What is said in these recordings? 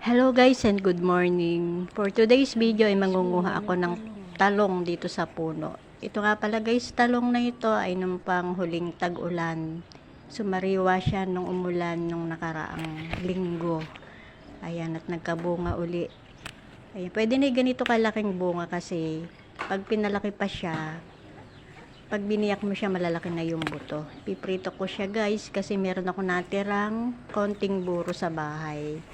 Hello guys and good morning. For today's video ay mangunguha ako ng talong dito sa puno. Ito nga pala guys, talong na ito ay nung panghuling tag-ulan. Sumariwa siya nung umulan nung nakaraang linggo. Ayan, at nagkabunga uli. Ayan, pwede na ganito kalaking bunga kasi pag pinalaki pa siya, pag biniyak mo siya, malalaki na yung buto. Piprito ko siya guys kasi meron ako natirang konting buro sa bahay.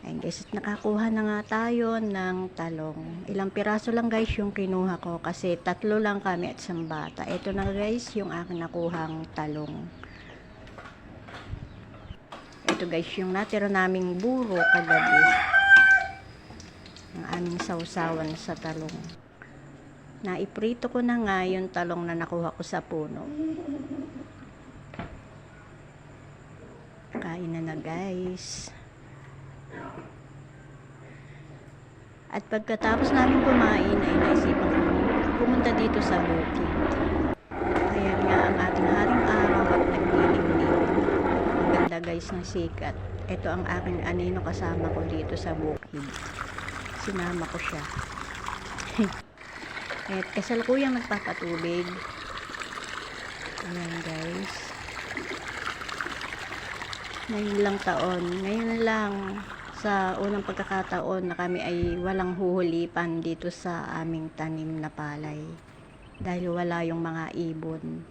Ayan guys, nakakuha na nga tayo ng talong. Ilang piraso lang guys yung kinuha ko kasi 3 lang kami at isang bata. Ito na guys yung aking nakuhang talong. Ito guys yung natira naming buro kagabi. Ang aming sausawan sa talong. Naiprito ko na nga yung talong na nakuha ko sa puno. Kain na guys. At pagkatapos namin kumain ay naisipan ko pumunta dito sa bukid. Ayan nga ang ating haring araw at naglilimlim. Ang ganda guys ng sikat. Ito ang aking anino kasama ko dito sa bukid. Sinama ko siya. At kasalukuyang nagpapatubig. Ayan guys. Ngayon lang sa unang pagkakataon na kami ay walang huhulipan dito sa aming tanim na palay dahil wala yung mga ibon.